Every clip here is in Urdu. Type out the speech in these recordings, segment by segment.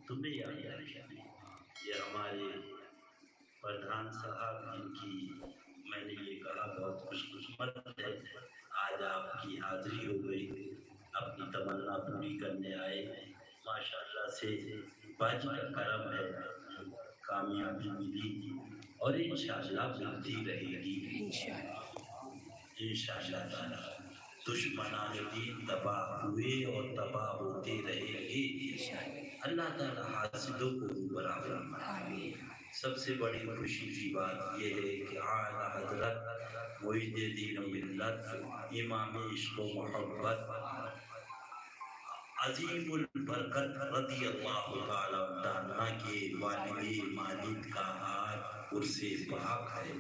تمہیں یاد ہے یہ ہمارے پردھان صاحب جن کی میں نے یہ کہا بہت خوش قسمت ہے آج آپ کی حاضری ہو گئی، اپنی تمنا پوری کرنے آئے، ماشاء اللہ سے باجی کا کرم ہے، کامیابی ملی اور انشاءاللہ ملتی رہے گی انشاءاللہ تعالی۔ دشمنان دین تباہ ہوئے اور تباہ ہوتے رہیں گے، اللہ تعالی حاسدوں کو برا فرمائے۔ سب سے بڑی خوشی کی بات یہ ہے کہ اعلیٰ حضرت معید دین و ملت امام عشق و محبت عظیم البرکت رضی اللہ تعالی عنہ کے والد ماجد کا آج عرس پاک ہے،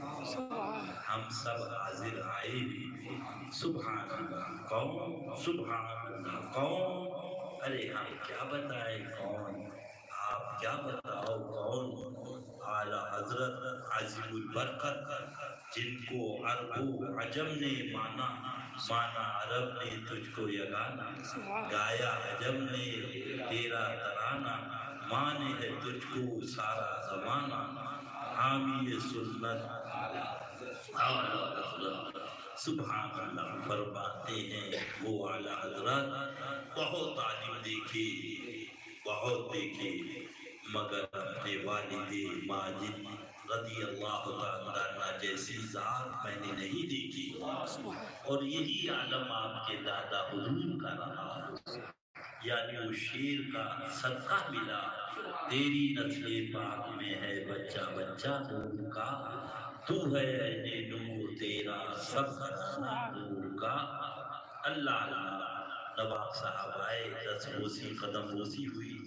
ہم سب حاضر آئے ہیں۔ سبحان اللہ کون، سبحان اللہ کون، ارے ہم کیا بتائیں کون، آپ کیا بتاؤ کون، اعلیٰ حضرت عظیم البرکت جن کو عرب و عجم نے مانا، مانا عرب نے تجھ کو یگانا، گایا عجم نے تیرا ترانہ، مانے ہے تجھ کو سارا زمانہ، حامی سنت اعلیٰ حضرت سبحان اللہ فرماتے ہیں وہ اعلیٰ حضرت بہت عالم دیکھے، بہت دیکھے، مگر اپنے والد ماجد رضی اللہ تعالیٰ عنہ جیسی ذات میں نے نہیں دیکھی، اور یہی عالم آپ کے دادا حضور کا رہا، یعنی اس شیر کا صدقہ ملا، تیری نسل پاک میں ہے بچہ بچہ نور کا، تو ہے عین نور تیرا سب گھرانہ نور کا۔ اللہ اللہ نواب صاحب آئے، 10 بوسی قدم بوسی ہوئی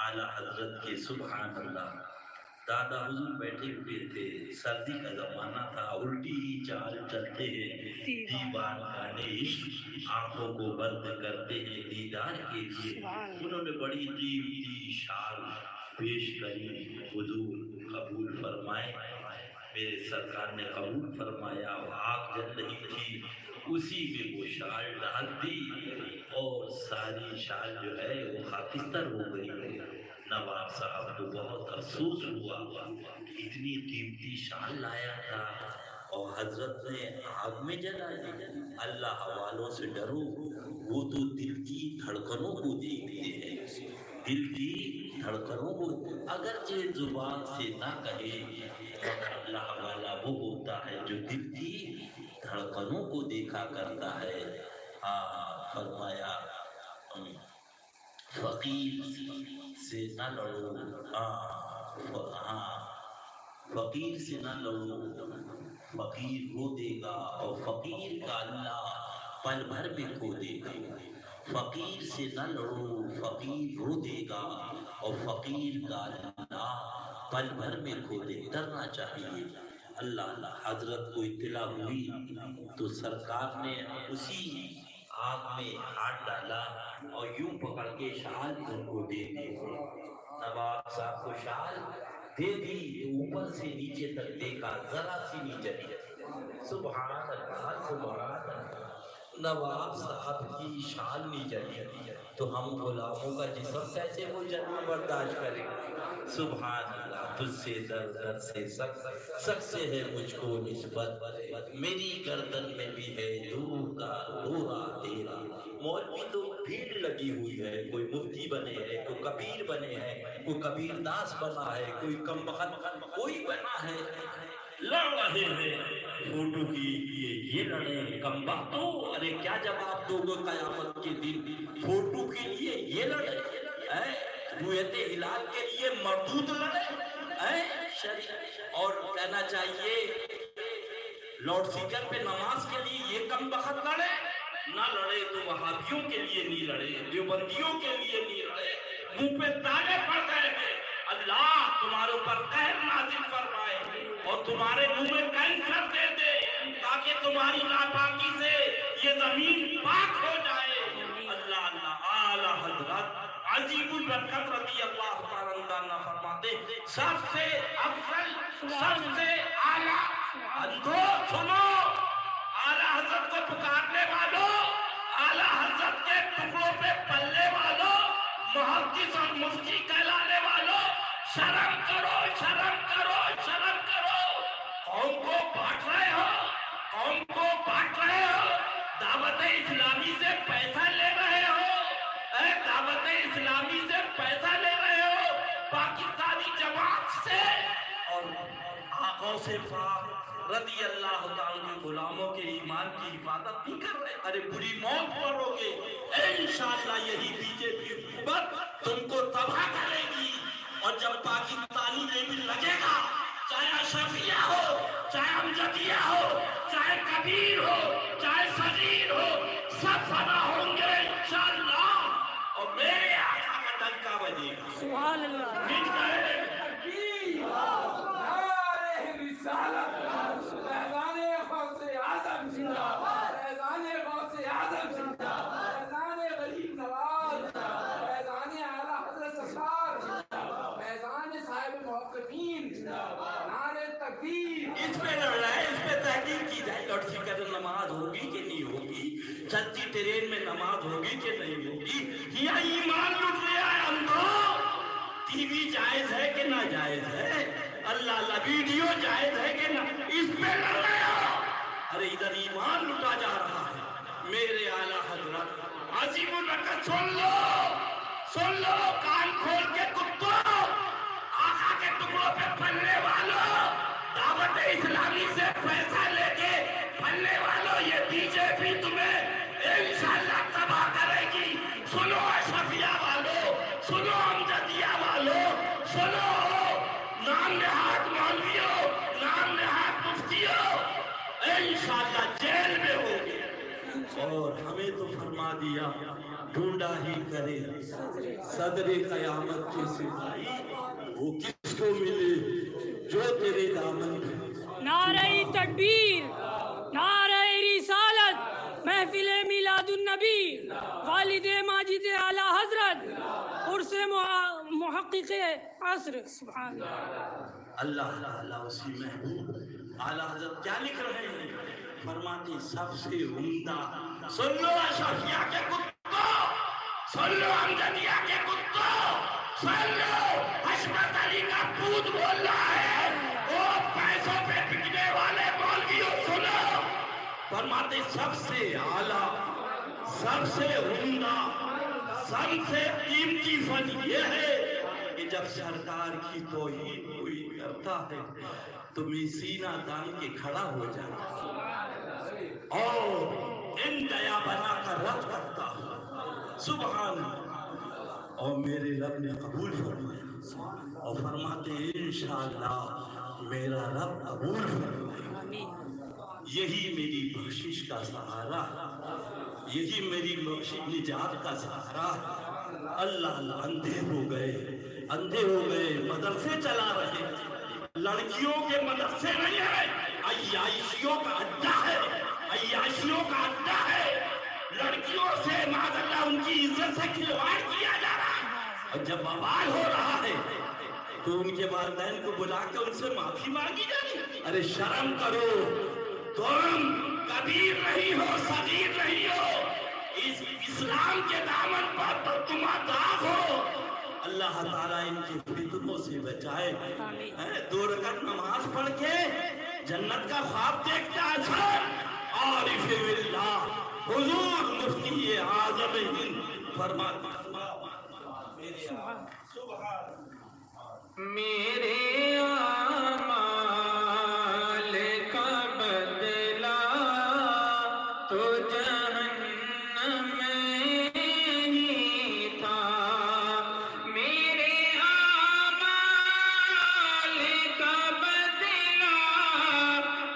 اعلیٰ حضرت کے، سبحان اللہ۔ دادا حضور بیٹھے ہوئے تھے، سردی کا زمانہ تھا، الٹی ہی چال چلتے ہیں، دیوان کانے عشق آنکھوں کو بند کرتے ہیں دیدار کے لیے، انہوں نے بڑی قیمتی شال پیش کری، حضور قبول فرمائے، میرے سرکار نے قبول فرمایا، آگ جل رہی تھی اسی میں وہ شال ڈال دی اور ساری شال جو ہے وہ خاکستر ہو گئی۔ نواب صاحب کو بہت افسوس ہوا، اتنی قیمتی شال لایا تھا اور حضرت نے آگ میں جلا دی۔ اللہ والوں سے ڈرو، وہ تو دل کی دھڑکنوں کو دیکھتے ہیں، دل کی دھڑکنوں کو اگرچہ زبان سے نہ کہے، مگر اللہ والا وہ ہوتا ہے جو دل کی دھڑکنوں کو دیکھا کرتا ہے۔ فرمایا فقیر سے نہ لڑو، فقیر سے نہ لڑو، فقیر رو دے گا اور فقیر کا اللہ پل بھر میں کھو دے گا، فقیر سے نہ لڑو، فقیر رو دے گا اور فقیر کا اللہ پل بھر میں کھو دے، ڈرنا چاہیے۔ اللہ اللہ حضرت کو اطلاع ہوئی تو سرکار نے اسی آگ میں ہاتھ ڈالا اور یوں پکڑ کے شال ان کو دے دی، نواب صاحب کو شال دے دی، اوپر سے نیچے تک دیکھا ذرا سی نہیں جلی، سبحان اللہ سبحان اللہ، نواب صاحب کی شال نہیں جلی تو ہم غلاموں کا جسم کیسے وہ جلنا برداشت کرے، سبحان اللہ۔ تجھ سے در در سے سخت سے ہے مجھ کو نسبت، میری گردن میں بھی ہے دور کا دورہ تیرا، مولوی تو بھیڑ لگی ہوئی ہے، کوئی مفتی بنے ہے، کوئی کبیر بنے ہے، کوئی کبیر داس بنا ہے، کوئی کم بخت کوئی بنا ہے، لڑ رہے ہیں فوٹو کی لیے، یہ لڑے کم باتوں، ارے کیا جواب دو گے قیامت کے دن، فوٹو کے لیے یہ لڑے، رویت ہلال کے لیے مردود لڑے، اور کہنا چاہیے لاؤڈ اسپیکر پہ نماز کے لیے یہ کم بخت لڑے، نہ لڑے تو وہابیوں کے لیے نہیں لڑے، دیوبندیوں کے لیے نہیں لڑے، منہ پہ تانے پڑ گئے ہیں، اللہ تمہارے اوپر قہر نازل فرمائے اور تمہارے منہ میں کینسر دے دے تاکہ تمہاری ناپاکی سے یہ زمین پاک ہو جائے۔ اللہ اللہ اعلیٰ حضرت عظیم البرکت رضی اللہ تعالیٰ عنہ فرماتے سب سے افضل، سب سے اعلیٰ، اندھو سنو، اعلیٰ حضرت کو پکارنے والوں، اعلیٰ حضرت کے ٹکڑوں پہ پلنے والوں، محدث اور مفتی کہلانے والوں، شرم کرو، شرم کرو، شرم کرو۔ قوم کو بانٹ رہے ہو، قوم کو بانٹ رہے ہو، دعوت اسلامی سے پیسہ لے رہے ہو، دعوت اسلامی سے پیسہ لے رہے ہو، پاکستانی جماعت سے، اور آقا سے پاک رضی اللہ تعالیٰ کے غلاموں کے ایمان کی حفاظت نہیں کر رہے۔ ارے بری موت مرو گے، انشاءاللہ یہی بی جے پی حکومت تم کو تباہ کرے گی۔ اور جب پاکستانی لیبل لگے گا، چاہے اشرفیہ ہو، چاہے امجدیہ ہو، چاہے کبیر ہو، چاہے صغیر ہو، سب فنا ہوں گے انشاءاللہ، اور میرے آقا کا ڈنکا بجے گا۔ سبحان اللہ۔ مٹ گئے۔ اس پہ لڑ رہا ہے، اس پہ تحقیق کی جائے، لڑ سکر نماز ہوگی کہ نہیں ہوگی، چلتی ٹرین میں نماز ہوگی کہ نہیں ہوگی، یا ایمان لٹ رہا ہے اندھو۔ ٹی وی جائز ہے کہ ناجائز ہے، اللہ اللہ ویڈیو جائز ہے کہ نہ، اس پہ لڑ رہے ہو۔ ارے ادھر ایمان لٹا جا رہا ہے۔ میرے اعلیٰ حضرت عظیم الرکعت، سن لو، سن لو، کان کھول کے کتوں، آقا کے ٹکڑوں پہ پھلنے والوں، دعوت اسلامی سے پیسہ لے کے پھلنے والوں، یہ بی جے پی تمہیں انشاءاللہ تباہ کرے گی۔ سنو اشرفیہ والوں، سنو امجدیہ والوں، سنو نام نہاد مولویوں، نام نہاد مفتیوں، انشاءاللہ جیل میں ہوگے۔ اور ہمیں تو فرما دیا ڈھونڈا ہی کرے صدر قیامت کے سپاہی، وہ کس کو ملے جو تیرے دامن میں۔ نعرہ تکبیر، نعرہ رسالت، محفل میلاد النبی، والد ماجد اعلی حضرت، عرس محقق عصر۔ سبحان اللہ۔ اللہ تعالیٰ اسی محبوب اعلیٰ حضرت کیا لکھ رہے ہیں؟ فرماتے سب سے عمدہ، سن لو اشرفیہ کے کتوں، سن لو امجدیہ کے کتوں، سن لو حشمت علی کا پوت بول رہا ہے، وہ پیسوں پہ بکنے والے مولویوں، سنو۔ فرماتے سب سے اعلیٰ، سب سے عمدہ، سب سے قیمتی فن یہ ہے کہ جب سرکار کی توہین کوئی کرتا ہے تو میں سینہ تان کے کھڑا ہو جاتا اور ان دیا بنا کر رد کرتا ہوں۔ سبحان اللہ۔ اور میرے رب نے قبول فرمایا، اور فرماتے انشاءاللہ میرا رب قبول فرمائے۔ یہی میری بخشش کا سہارا، یہی میری نجات کا سہارا۔ اللہ اللہ، اندھے ہو گئے، اندھے ہو گئے، مدرسے چلا رہے، لڑکیوں کے مدرسے نہیں ہے، عیاشیوں کا اڈا ہے، عیاشیوں کا اڈا ہے، لڑکیوں سے معاذ اللہ ان کی عزت سے کھلواڑ کیا جا رہا ہے، اور جب بوال ہو رہا ہے تو ان کے والدین کو بلا کے ان سے معافی مانگی جائے۔ ارے شرم کرو، تم کبیر نہیں ہو، صغیر نہیں ہو، اس اسلام کے دامن پر تم داغ ہو۔ اللہ تعالیٰ ان کے فتنوں سے بچائے۔ 2 رکعت نماز پڑھ کے جنت کا خواب دیکھتا ہے عارف باللہ حضور مفتی اعظم ہند فرماتے میرے اعمال کا بدلہ تو جہنم میں ہی تھا، میرے اعمال کا بدلہ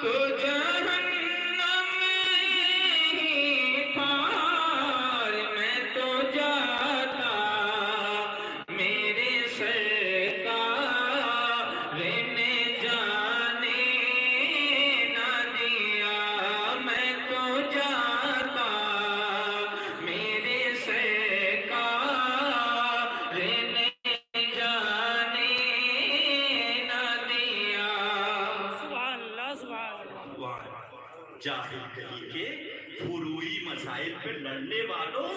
تو جہنم میں ہی تھا، میں تو جاتا میرے جاہل کہیں کے فروعی مسائل پہ لڑنے والوں،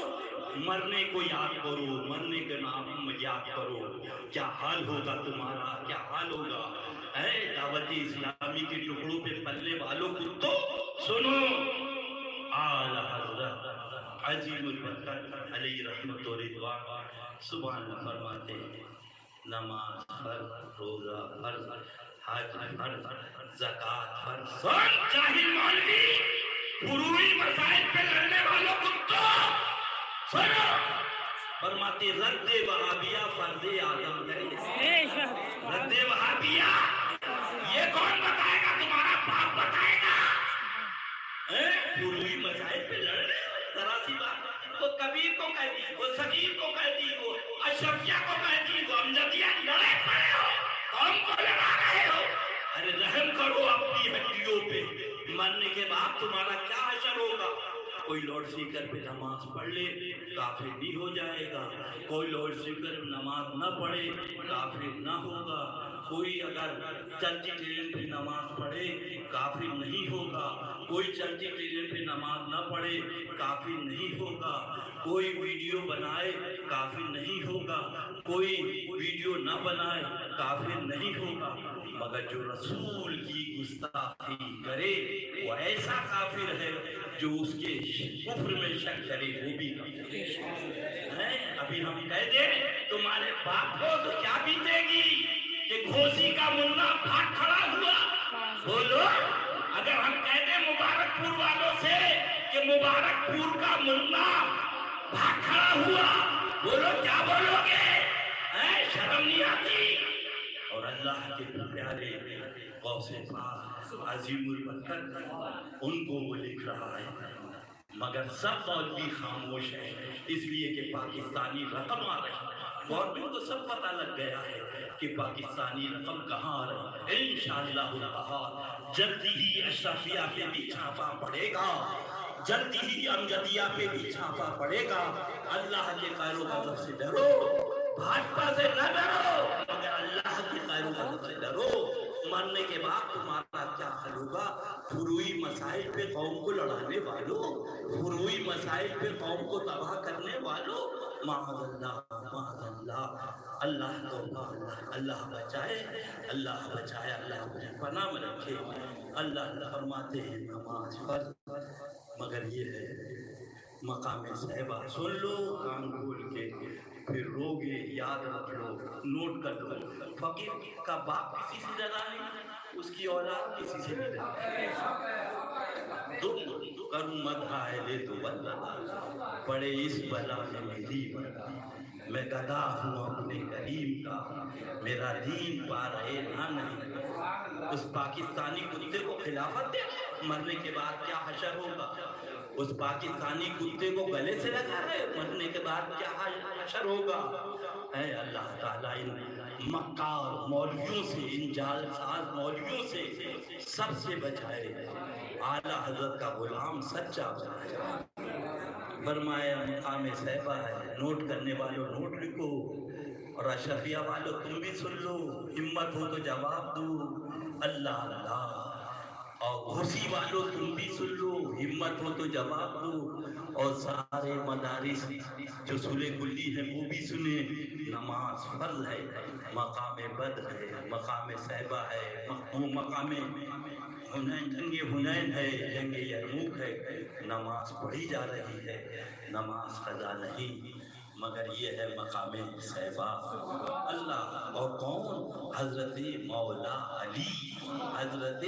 مرنے کو یاد کرو، مرنے کے نام یاد کرو، کیا حال ہوگا تمہارا، کیا حال ہوگا۔ اے دعوت اسلامی کے ٹکڑوں پہ پلنے والوں کتوں، سنو، اعلی حضرت عظیم البرکت علیہ رحمت و رضوان سبحان اللہ فرماتے ہیں، نماز فرض، روزہ فرض، حج فرض، زکوٰۃ فرض۔ سن جاہل مولوی، فروعی مسائل پہ لڑنے والوں کتوں، سنو، فرماتے رد وہابیہ فرض اعظم ہے۔ رد وہابیہ یہ کون بتائے گا؟ تمہارا باپ بتائے گا۔ فروعی مسائل پہ لڑنے، ذرا سی بات، وہ کبیر کو کہہ دی، وہ صغیر کو کہہ دی، وہ اشرفیہ کو کہہ دی، وہ امجدیہ، لڑے پڑے ہو، قوم کو لڑا رہے ہو۔ ارے رحم کرو اپنی ہڈیوں پہ، مرنے کے بعد تمہارا کیا حشر ہوگا؟ کوئی لاؤڈ اسپیکر پہ نماز پڑھ لے کافر نہیں ہو جائے گا، کوئی لاؤڈ اسپیکر پہ نماز نہ پڑھے کافر نہ ہوگا، کوئی اگر چلتی ٹرین پہ نماز پڑھے کافر نہیں ہوگا، کوئی چلتی ٹرین پہ نماز نہ پڑھے کافر نہیں ہوگا، کوئی ویڈیو بنائے کافر نہیں ہوگا، کوئی ویڈیو نہ بنائے کافر نہیں ہوگا، مگر جو رسول کی گستاخی کرے وہ ایسا کافر ہے جو اس کے کفر میں شک کرے وہ بھی کافر ہے۔ ابھی ہم کہہ دیں تمہارے باپ کو تو کیا بیتے گی کہ گھوسی کا منا بھاگ کھڑا ہوا، بولو۔ اگر ہم کہہ دیں مبارک پور والوں سے کہ مبارک پور کا منا بھاگ کھڑا ہوا، بولو کیا بولو گے؟ شرم نہیں آتی؟ اور اللہ کے پیارے غوث پاک عظیم البرکت ان کو وہ لکھ رہا ہے، مگر سب مولوی خاموش ہیں، اس لیے کہ پاکستانی رقم آ رہی ہے۔ گورنمنٹ کو سب پتہ لگ گیا ہے کہ پاکستانی رقم کہاں آ رہی ہے۔ انشاءاللہ تعالی جلدی ہی اشرفیہ پہ بھی چھاپا پڑے گا، جلدی ہی امجدیہ پہ بھی چھاپا پڑے گا۔ اللہ کے خیر و غضب سے ڈرو، بھاجپا سے نہ ڈرو، مگر اللہ کے خیر و غضب سے ڈرو۔ مرنے کے بعد تمہارا کیا حل ہوگا؟ فروعی مسائل پہ قوم کو لڑانے والوں، فروعی مسائل پہ قوم کو تباہ کرنے والوں، معاذ اللہ، معاذ اللہ، اللہ توبہ، اللہ بچائے، اللہ بچائے، اللہ مجھے پناہ میں رکھے۔ اللہ فرماتے ہیں نماز فرض، مگر یہ ہے مقام صحبہ، سن لو کان کھول کے، پھر روگے، یاد رکھ لو، نوٹ کر لو، فقیر کا باپ کسی سے ڈرا نہیں، اس کی اولاد کسی سے نہیں ڈرا۔ کروں مدح اہل تو بلّہ، پڑے اس بلا میں میری بلا، میں گدا ہوں اپنے کریم کا، میرا دین پا رہے نہ نہیں۔ اس پاکستانی کتے کو خلافت دے، مرنے کے بعد کیا حشر ہوگا؟ اس پاکستانی کتے کو گلے سے لگا رہے، مرنے کے بعد کیا حشر ہوگا؟ اے اللہ تعالیٰ ان مکار مولویوں سے، ان جال ساز مولویوں سے سب سے بچائے، اعلیٰ حضرت کا غلام سچا بچائے۔ فرمایا مقام صحبہ ہے، نوٹ کرنے والوں نوٹ لکھو، اور اشرفیہ والوں تم بھی سن لو، ہمت ہو تو جواب دو، اللہ اللہ۔ اور گھوسی والوں تم بھی سن لو، ہمت ہو تو جواب دو، اور سارے مدارس جو سولے کلی ہیں وہ بھی سنیں، نماز فرض ہے، مقام بدر ہے، مقام صحبہ ہے، مقام حنین، جنگ حنین ہے، جنگ یرموک ہے، نماز پڑھی جا رہی ہے، نماز قضا نہیں، مگر یہ ہے مقام صحبہ۔ اللہ اور کون؟ حضرت مولا علی، حضرت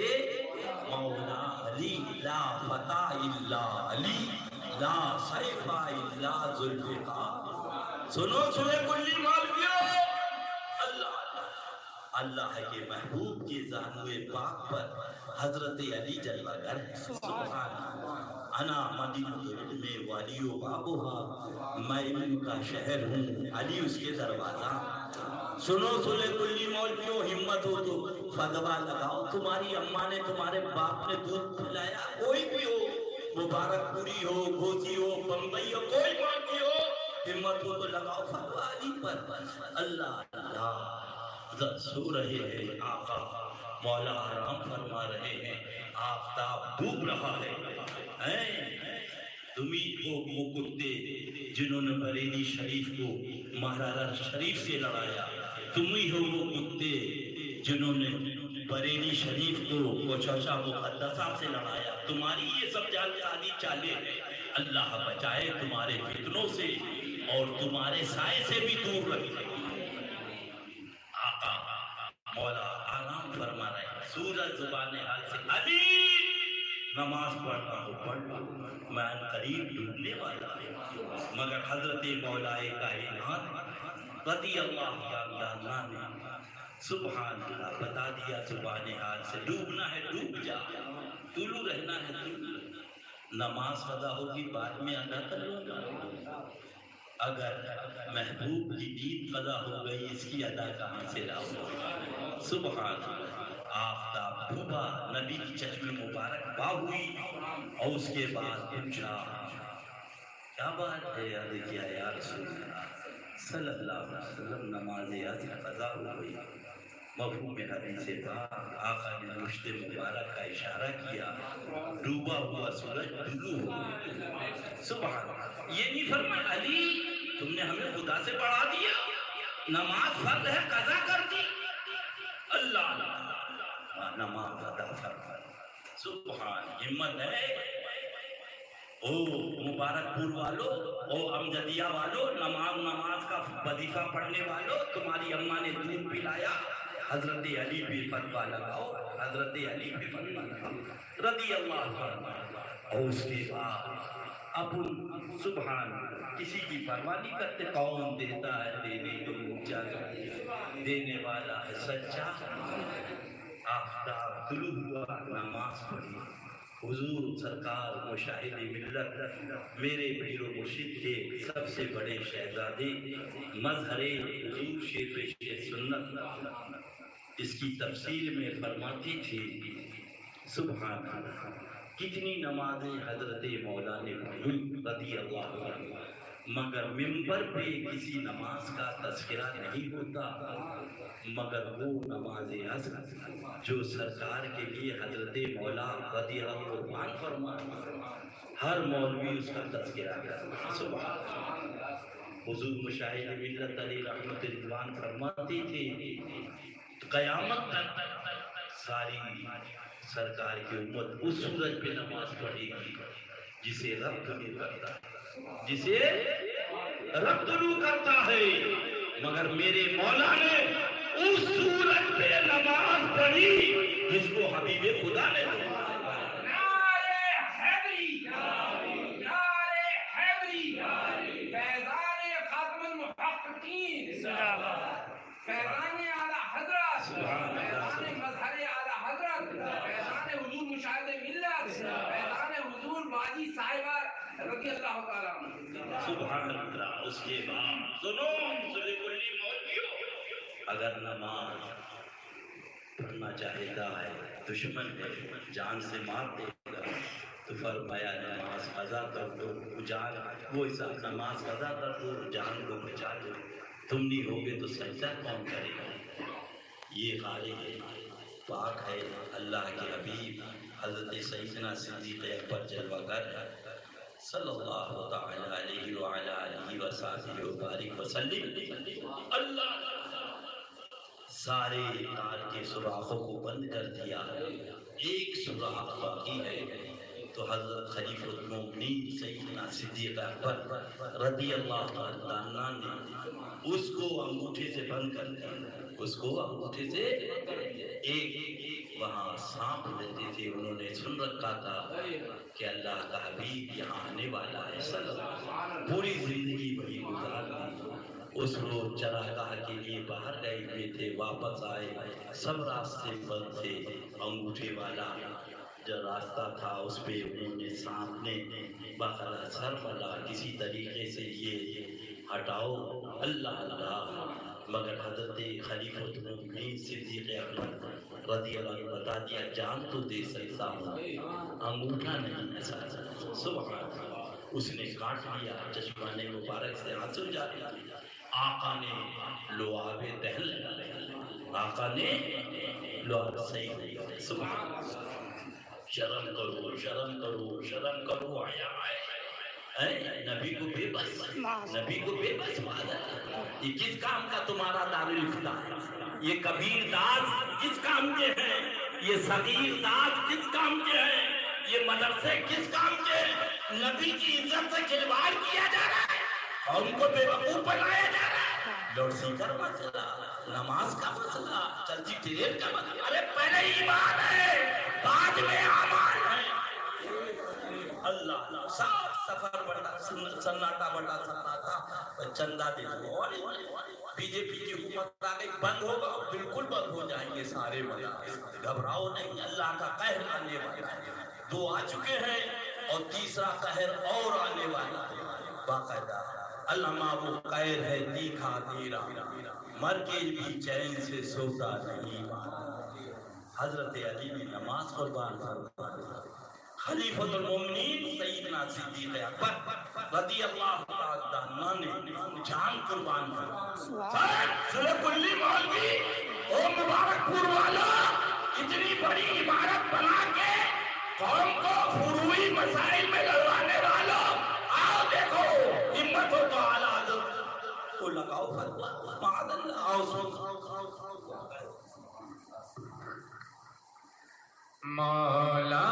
مولا علی، لا فتح الا علی، لا سیف الا ذوالفقار۔ سنو سنے کلی مولویوں، اللہ کے محبوب کے زانوئے پاک پر حضرت علی جلوہ گر ہے، سبحان اللہ۔ انا مدینہ العلم والی و بابوہا، میں علم کا شہر ہوں، علی اس کے دروازہ۔ سنو سنے کلی مولویوں، ہمت ہو تو فتویٰ لگاؤ، تمہاری اماں نے، تمہارے باپ نے دودھ پلایا، کوئی بھی ہو، مبارک پوری ہو، گھوسی ہو، بمبئی ہو، کوئی مولوی ہو، ہمت ہو تو لگاؤ فتویٰ علی پر۔ اللہ اللہ سو رہے ہیں آقا، مولا حرام فرما رہے ہیں، آفتاب ڈوب رہا ہے، تم ہی ہو وہ کتے جنہوں نے بریلی شریف کو مہاراجہ شریف سے لڑایا، تم ہی ہو وہ کتے جنہوں نے بریلی شریف کو چوچا مقدسہ سے لڑایا۔ تمہاری یہ سب جعلی چالیں اللہ بچائے تمہارے فتنوں سے اور تمہارے سائے سے بھی دور رکھے۔ آقا مولا آرام فرما رہے ہیں، سورج زبان حال سے علی نماز پڑھنا ہو پڑھ لو، میں ان قریب ڈوبنے والا ہوں۔ مگر حضرت مولا کائنات رضی اللہ عنہ نے سبحان اللہ بتا دیا زبان حال سے، ڈوبنا ہے ڈوب جا، طلوع رہنا ہے طلوع۔ نماز قضا ہوگی بعد میں ادا کر لوں گا، اگر محبوب کی دید قضا ہو گئی اس کی ادا کہاں سے لاؤں؟ سبحان اللہ، آفتاب ڈوبا، نبی کی چشم مبارک با ہوئی اور اس کے بعد پوچھا کیا بات ہے؟ عرض کیا یا رسول اللہ صلی اللہ علیہ وسلم نماز عصر قضا ہو گئی۔ مفہوم حدیث پاک، آقا نے مشت مبارک کا اشارہ کیا، ڈوبا ہوا سورج طلوع ہو گیا۔ سبحان اللہ، یہ نہیں فرمایا علی تم نے ہمیں خدا سے بڑھا دیا، نماز فرض ہے قضا کر دی۔ اللہ نماز ادا فرما، سبحان، ہمت ہے او مبارک پور والو، او امجدیہ والو، نماز کا وظیفہ پڑھنے والو، تمہاری اماں نے دودھ پلایا، حضرت علی بھی فتویٰ لگاؤ، حضرت علی بھی فتویٰ لگاؤ رضی اللہ عنہ۔ اور اس کے بعد اپن سبحان کسی کی پرواہ نہیں کرتے، کون دیتا ہے دینے کو اونچا دینے والا ہے سچا۔ آفتاب طلوع ہوا، نماز پڑھی، حضور سرکار مشاہد ملت میرے پیر و مرشد کے سب سے بڑے شہزادے مظہر حضور شیر سنت اس کی تفسیر میں فرماتی تھی سبحان اللہ کتنی نمازیں حضرت مولا نے پڑھی رضی اللہ عنہ، مگر منبر پہ کسی نماز کا تذکرہ نہیں ہوتا مگر وہ نماز عصر جو سرکار کے لیے حضرت مولا رضی اللہ قربان فرمایا، ہر مولوی اس کا تذکرہ کرتا۔ سبحان اللہ، حضور مشاہد ملت علی رحمت رضوان فرماتی تھی قیامت تک ساری سرکار کی امت اس سورج پہ نماز پڑھے گی جسے رب طلوع کرتا ہے، جسے رب طلوع کرتا ہے، مگر میرے مولا نے اس سورج پہ نماز پڑھی جس کو حبیب خدا نے نعرے حیدری، نعرے حیدری، فیضان خاتم المحققین، فیضان اعلیٰ حضرت، فیضان مظہر اعلیٰ حضرت، فیضان حضور مشاہد ملت، فیضان حضور باجی صاحبہ رضی اللہ تعالیٰ عنہ۔ سبحان اللہ۔ اس کے بعد سنو سنی کلی مولویوں، اگر نماز پڑھنا چاہتا ہے دشمن ہے جان سے مار دے گا تو فرمایا نماز قضا کر دو، جان وہ حساب نماز قضا کر دو جان کو بچا دو، تم نہیں ہوگے تو سجدہ کون کرے گا؟ یہ خالق پاک ہے اللہ کے حبیب حضرت سیدنا صدیق اکبر جلوہ گر صلی اللہ تعالی علیہ وعلی آلہ وصحبہ وبارک وسلم۔ اللہ سارے تار کے سوراخوں کو بند کر دیا، ایک سوراخ باقی ہے، تو حضرت خلیفۃ المؤمنین سیدنا صدیق اکبر رضی اللہ عنہ نے اس کو انگوٹھے سے بند کر دیا، اس کو انگوٹھے سے ایک وہاں سانپ لیتے تھے، انہوں نے سن رکھا تھا کہ اللہ کا حبیب یہاں آنے والا ہے، صلی اللہ علیہ وسلم پوری زندگی بڑی گزار دی، اس روز چراگاہ کے لیے باہر گئے ہوئے تھے، واپس آئے سب راستے بند تھے، انگوٹھے والا جو راستہ تھا اس پہ انہوں نے سانپ نے باقاعدہ سر ملا کسی طریقے سے یہ ہٹاؤ، اللہ اللہ، مگر حضرت خلیفۃ المؤمنین صدیق اکبر رضی اللہ عنہ بتا دیا جان تو دے سکتا ہوں انگوٹھا نہیں ایسا، سبحان اللہ، اس نے کاٹ لیا، چشمان مبارک سے آنسو جاری کیا، آقا نے لعاب دہن لگا، آقا نے لعاب صحیح، سبحان اللہ، شرم کرو شرم کرو شرم کرو، آیا آئے نبی کو بے بس، نبی کو بے بس مانا۔ یہ کس کام کا تمہارا دارالفتہ ہے؟ یہ کبیر داس کس کام کے ہیں؟ یہ صغیر داس کس کام کے ہیں؟ یہ مدرسے کس کام کے ہیں؟ نبی کی عزت سے کھلواڑ کیا جا رہا ہے، قوم کو بے وقوف بنایا جا رہا ہے۔ لاؤڈ اسپیکر مسئلہ، نماز کا مسئلہ، چلتی ٹرین کا مسئلہ، ارے پہلے ایمان ہے، بعد میں اعمال ہے۔ اللہ صاف سفر بڑا سناٹا بڑا سناٹا، چندہ دے دو، بی جے پی کی حکومت آ گئی، بند ہوگا، بالکل بند ہو جائیں گے سارے مدارس، گھبراؤ نہیں، اللہ کا قہر آنے والا ہے۔ 2 آ چکے ہیں اور تیسرا قہر اور آنے والا ہے باقاعدہ۔ علامہ وہ قہر ہے تیکھا تیرا، مر کے بھی چین سے سوتا نہیں مانا۔ حضرت علی نے نماز قربان فرمائی۔ خلیفۃ المومنین سیدنا صدیق اکبر رضی اللہ تعالیٰ عنہ نے جان قربان فرمائی۔ سرے کلی مولوی، او مبارک پور والا، اتنی بڑی عمارت بنا کے قوم کو فروعی مسائل میں لڑوانے والوں، آؤ دیکھو ہمت ہو تو اعلیٰ حضرت کو لگاؤ فتویٰ، معاذ اللہ، آؤ سو مولا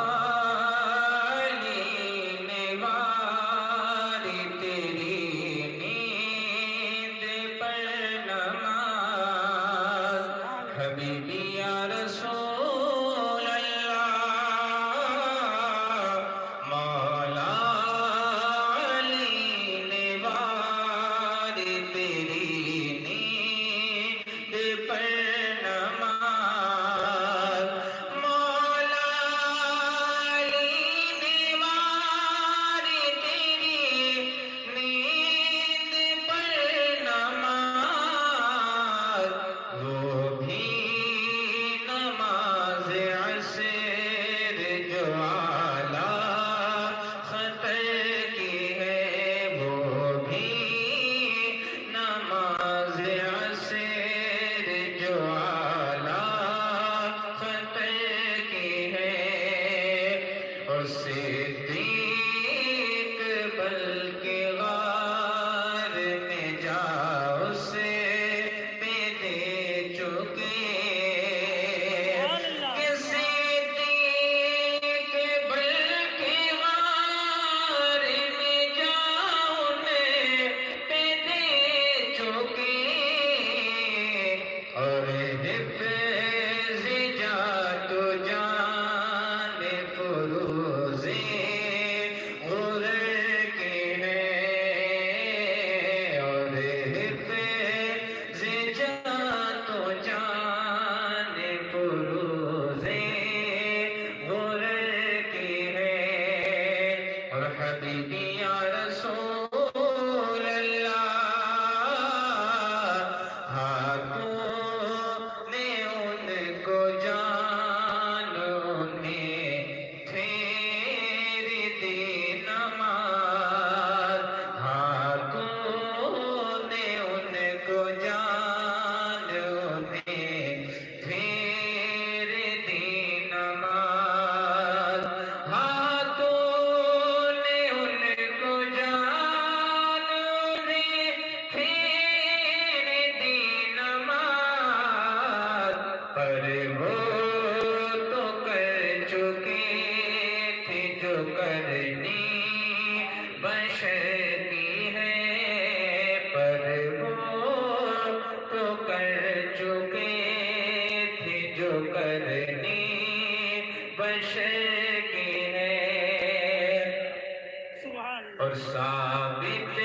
اور ثابت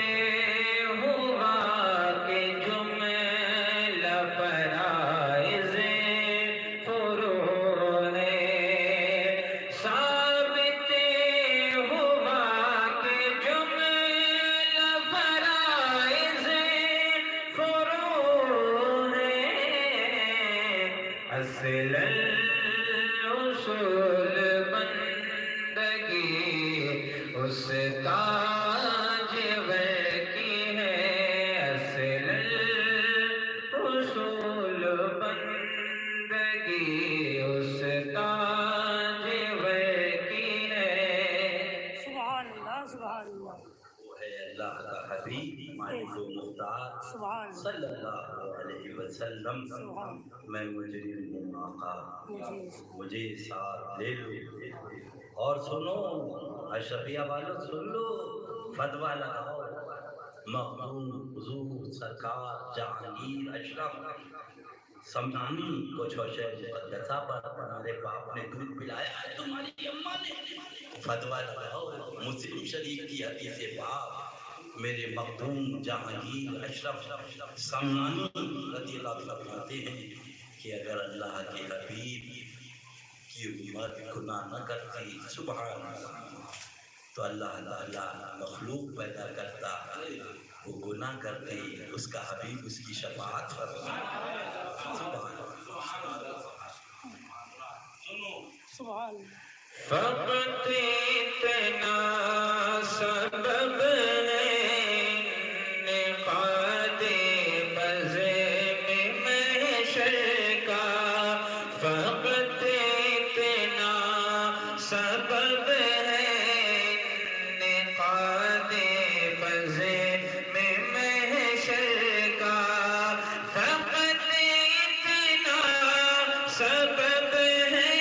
ہوا کہ جملہ فرائض فروع ہے، ثابت ہوا کہ جملہ فرائض فروع ہے، اصل اصول بندگی اس تاج ور کی ہے، اصل اصول بندگی اس تاج ور کی ہے۔ سبحان اللہ سبحان اللہ۔ صلی اللہ علیہ وسلم میں مجرم ہوں آقا مجھے ساتھ لے لو اور سنو اشرفیہ والوں سن لو فتویٰ لگاؤ مخدوم حضور سرکار جہانگیر اشرف سمعانی کچھ حسین مقدسہ پر ہمارے باپ نے دودھ پلایا ہے تمہاری اماں نے فتویٰ لگاؤ مسلم شریف کی حدیث پاک میرے مخدوم جہانگیر اشرف سمعانی رضی اللہ عنہ فرماتے ہیں کہ اگر اللہ کے حبیب کی امت گناہ نہ کرتی سبحان اللہ تو اللہ تعالیٰ مخلوق پیدا کرتا وہ گناہ کرتے اس کا حبیب اس کی شفاعت فرمائے سبحان اللہ سبحان فقط اتنا سبب ہے نقاد بز میں محشر کا فقط اتنا سبب ہے نقاد بز میں محشر کا فقط اتنا سبب ہے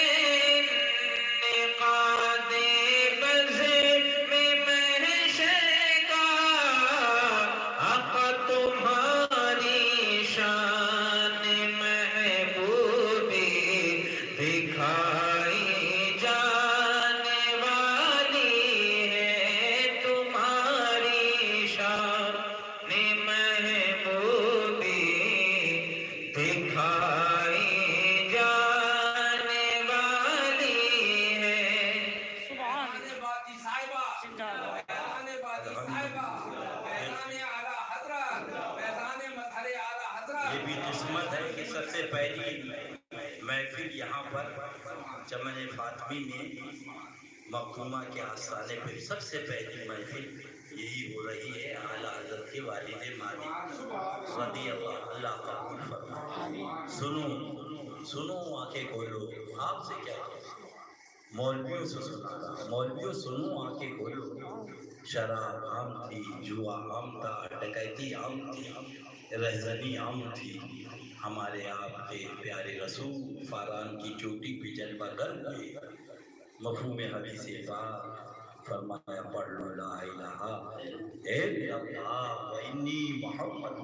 یہ بھی قسمت ہے کہ سب سے پہلی محفل یہاں پر چمن فاطمی میں مخدومہ کے آستانے پہ سب سے پہلی محفل یہی ہو رہی ہے اعلیٰ حضرت کے والد مالک رضی اللہ قبول فرمائے سنو سنو آنکھیں کھولو آپ سے کیا مولویوں سے سنا مولویوں سنو آنکھیں کھولو شراب عام تھی جوا عام تھا ڈکیتی عام تھی رہزنی عام تھی ہمارے آپ کے پیارے رسول فاران کی چوٹی پہ جلوہ گر ہوئے مفہوم حدیث پاک فرمایا پڑھ لو لا الہ الا اللہ و انی محمد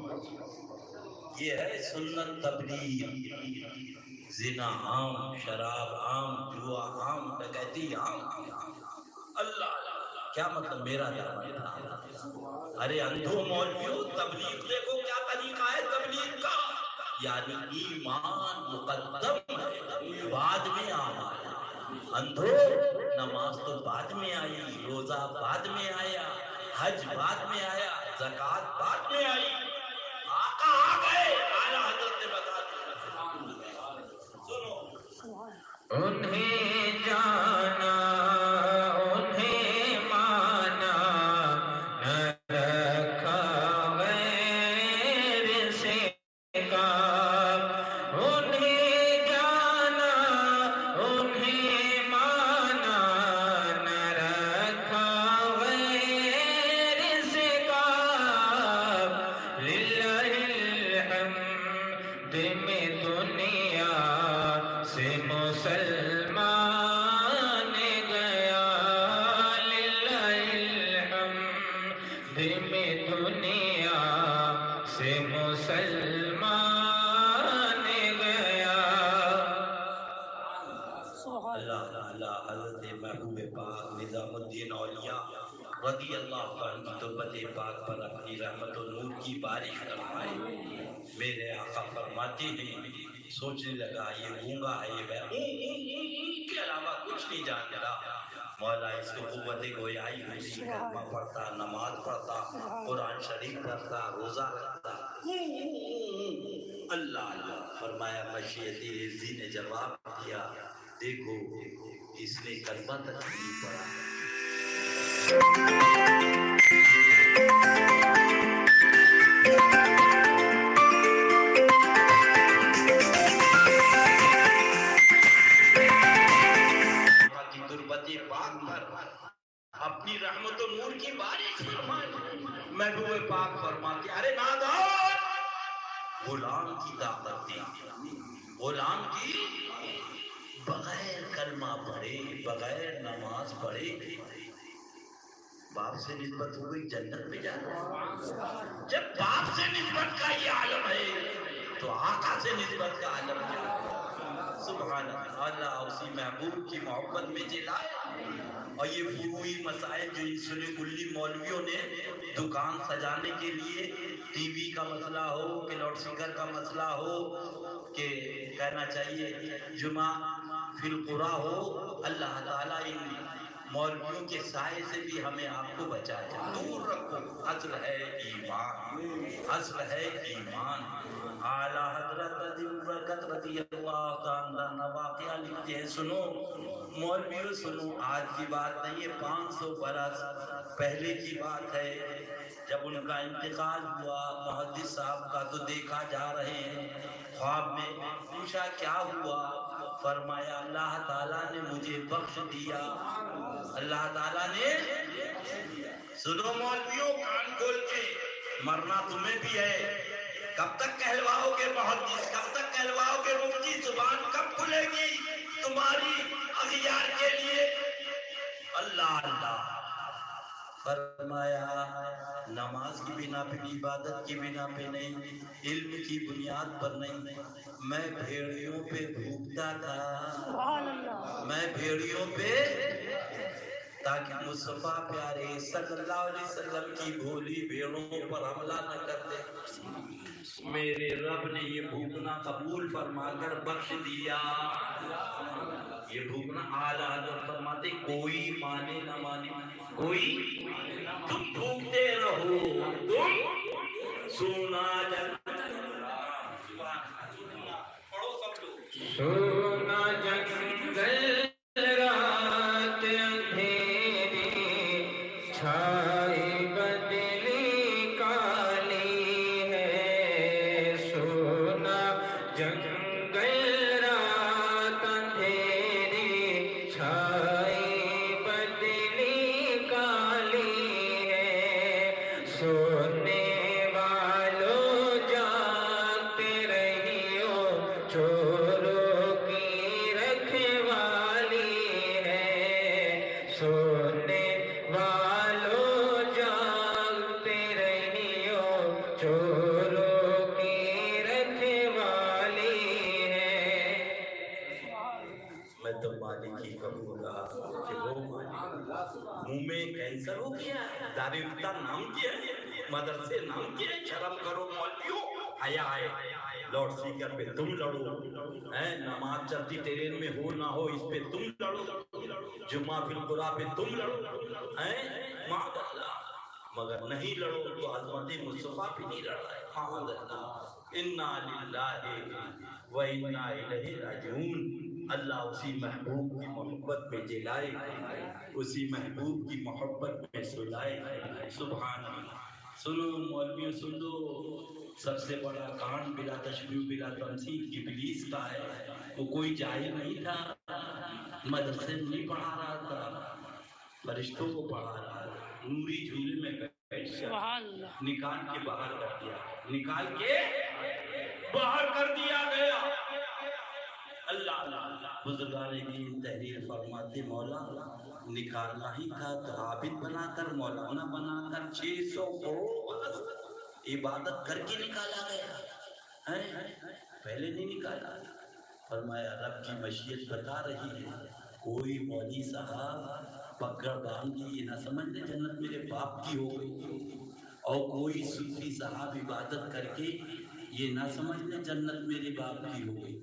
یہ ہے سنت تبلیغ زنا عام شراب عام جوا عام ڈکیتی عام اللہ کیا مطلب میرا دعویٰ تھا ارے اندھو مولویوں تبلیغ دیکھو کیا طریقہ ہے تبلیغ کا یعنی ایمان مقدم ہے بعد میں آیا اندھو نماز تو بعد میں آئی روزہ بعد میں آیا حج بعد میں آیا زکوٰۃ بعد میں آئی آقا آ گئے اعلیٰ حضرت نے بتا دیا سنو انہیں جانا انہیں مانا نہ رکھا غیر سے کا انہیں جانا انہیں مانا نہ رکھا غیر سے کا للہ الحمد میں دنیا سے مسلمان گیا للہ الحمد میں دنیا سے مسلمان گیا اللہ اللہ حضرت محبوب پاک نظام الدین اولیاء رضی اللہ عنہ تربت پاک پر اپنی رحمت و نور کی بارش فرمائے میرے آقا فرماتے ہیں سوچنے لگا یہ گونگا ہے یہ بہت کے علاوہ کچھ نہیں جانتا مولا اس کو قوت گویائی ہوئی کلمہ پڑھتا نماز پڑھتا قرآن شریف پڑھتا روزہ رکھتا اللہ اللہ فرمایا مشیت عزی نے جواب دیا دیکھو اس نے کلمہ تک نہیں پڑھا اپنی رحمت و نور کی بارش فرمائے محبوب پاک فرماتے ارے نادان غلام کی طاقت دی، غلام کی بغیر کلمہ پڑھے، بغیر نماز پڑھے باپ سے نسبت ہو گئی، جنت میں جانا۔ جب باپ سے نسبت کا یہ عالم ہے تو آقا سے نسبت کا عالم کیا ہے؟ سبحان اللہ، اللہ اسی محبوب کی محبت میں جلائے۔ اور یہ فروعی مسائل جو انسلی کلی مولویوں نے دکان سجانے کے لیے، ٹی وی کا مسئلہ ہو کہ لاؤڈ اسپیکر کا مسئلہ ہو کہ کہنا چاہیے جمعہ فی القرآن ہو، اللہ تعالیٰ ان مولویوں کے سائے سے بھی ہمیں آپ کو بچائے، دور رکھو۔ اصل ہے ایمان، اصل ہے ایمان۔ اعلیٰ حضرت عظیم برکت رضی اللہ تعالیٰ عنہ واقعہ لکھتے ہیں، سنو مولویوں سنو، آج کی بات نہیں ہے، 500 برس پہلے کی بات ہے۔ جب ان کا انتقال ہوا محدث صاحب کا تو دیکھا جا رہے ہیں خواب میں، پوچھا کیا ہوا؟ فرمایا اللہ تعالیٰ نے مجھے بخش دیا، اللہ تعالیٰ نے۔ سنو مولویوں کان کھول کے، مرنا تمہیں بھی ہے، کب تک کہلواؤ گے محدث، کب تک کہلواؤ گے مفتی؟ زبان کب کھلے گی تمہاری اغیار کے لیے؟ اللہ اللہ۔ فرمایا نماز کی بنا پہ، عبادت کی بنا پہ نہیں، علم کی بنیاد پر نہیں، میں بھیڑیوں پہ بھوکتا تھا، میں بھیڑیوں پہ، تاکہ مصطفیٰ پیارے صلی اللہ علیہ وسلم کی بھولی بھیڑوں پر حملہ نہ کر دے۔ میرے رب نے یہ بھوکنا قبول فرما کر بخش دیا۔ یہ بھوکنا اعلیٰ حضرت فرماتے کوئی مانے نہ مانے، کوئی، تم بھوکتے رہو، تم سونا سونا جنگل رات اندھیری، چھائی بدلی کالی ہے، سونا جنگل رات اندھیری، چھائی بدلی کالی ہے، سونے والوں جاگتے رہیو، چوروں کی رکھوالی ہے، سونے والوں جاگتے رہیو، چوروں کی رکھوالی ہے۔ میں تو مالک ہی کہوں گا کہ وہ مالک۔ منہ میں کینسر ہو گیا ہے، دارالفتا نام کیا ہے، مدرسے نام کیا ہے، شرم کرو مولویوں، حیا ہے۔ لاؤڈ اسپیکر پہ تم لڑو، نماز چلتی ٹرین میں ہو نہ ہو اس پہ تم لڑو، جمعہ فی القرآن پہ تم لڑو، معاذ اللہ، مگر نہیں لڑو تو عظمت مصطفیٰ پہ نہیں لڑ رہے، معاذ اللہ۔ انا للہ و انا الیہ راجعون۔ اللہ اسی محبوب کی محبت میں جلائے، اسی محبوب کی محبت میں سلائے، سبحان اللہ۔ سنو مولویوں سن لو، سب سے بڑا کانڈ بلا تشبیہ بلا تمثیل ابلیس کا ہے۔ وہ کوئی جاہل نہیں تھا، مدرسے میں نہیں پڑھا رہا تھا، فرشتوں کو پڑھا رہا تھا، نوری جھولے میں بیٹھ گیا، نکال کے باہر کر دیا، نکال کے باہر کر دیا گیا۔ اللہ بزرگان دین تحریر فرماتے مولا نکالنا ہی تھا تو عابد بنا کر، مولانا بنا کر 600 کروڑ عبادت کر کے نکالا گیا، پہلے نہیں نکالا۔ فرمایا رب کی مشیت بتا رہی ہے، کوئی مولوی صاحب پکڑ باندھ کے یہ نہ سمجھ لے جنت میرے باپ کی ہو گئی، اور کوئی صوفی صاحب عبادت کر کے یہ نہ سمجھ لے جنت میرے باپ کی ہو گئی،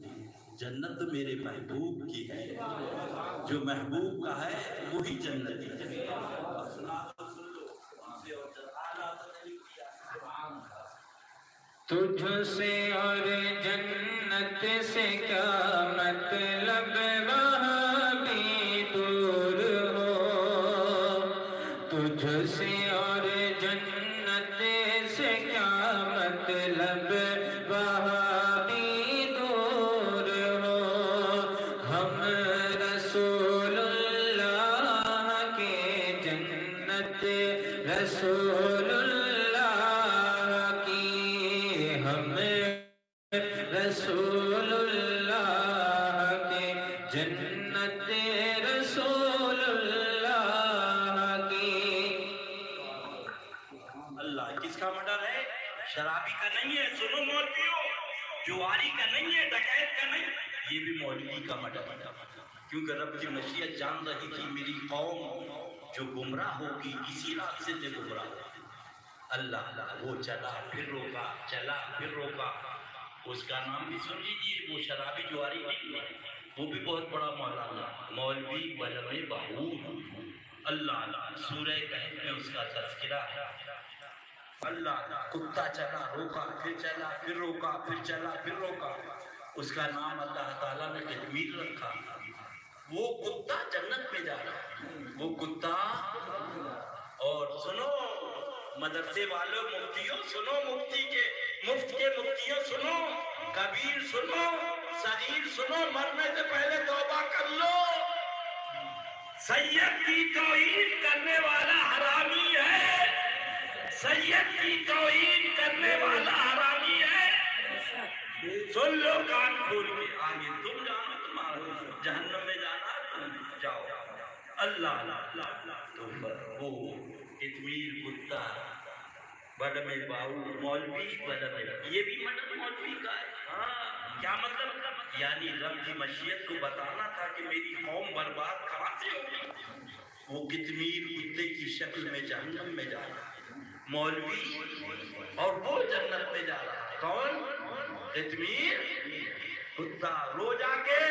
جنت تو میرے محبوب کی ہے، جو محبوب کا ہے وہی جنتی ہے۔ تجھ سے اور جنت سے کیا مطلب، وہاں بھی دور ہو، تجھ سے اور جنت سے کیا مطلب، وہاں بھی دور ہو، ہم رسول اللہ کے جنت، رسول اللہ کی، ہم رسول اللہ کی جنت رسول اللہ کی. اللہ کس کا مڈر ہے؟ شرابی کا نہیں ہے. سنو مولویوں، جواری کا نہیں ہے، ڈکیت کا نہیں، یہ بھی مولوی کا مڈر ہے. کیونکہ رب کی مشیت جان رہی تھی میری قوم جو گمراہ ہوگی اسی راستے سے گمراہ ہوگی. اللہ وہ چلا پھر روکا، چلا پھر روکا. اس کا نام بھی سن لیجیے، وہ شرابی جواری نہیں ہے، وہ بھی بہت بڑا مولانا مولوی بلم بہور. اللہ سورہ کہف میں اس کا تذکرہ ہے. اللہ کتا چلا روکا پھر چلا پھر روکا پھر چلا پھر روکا. اس کا نام اللہ تعالیٰ نے قطمیر رکھا. وہ کتا جنت میں جا رہا ہے، وہ کتا. اور سنو مدرسے والوں، مفتیوں سنو، مفت کے مفتیوں سنو، کبیر سنو، صغیر سنو، مرنے سے پہلے توبہ کر لو. سید کی توہین کرنے والا حرامی ہے، سید کی توہین کرنے والا حرامی ہے. سن لو کان کھول کے. آگے تم جانا، تمہارا جہنم میں جانا، تم جاؤ. اللہ تم پر وہ قطمیر کتا بڑ میں باؤ مولوی بڑ میں، یہ بھی مطلب مولوی کا ہے. ہاں کیا مطلب؟ یعنی رب کی مشیت کو بتانا تھا کہ میری قوم برباد کہاں سے ہوگی. وہ قطمیر کتے کی شکل میں جہنم میں جا رہا ہے مولوی، اور وہ جنت میں جا رہا ہے. کون؟ قطمیر کتا. رو جا کے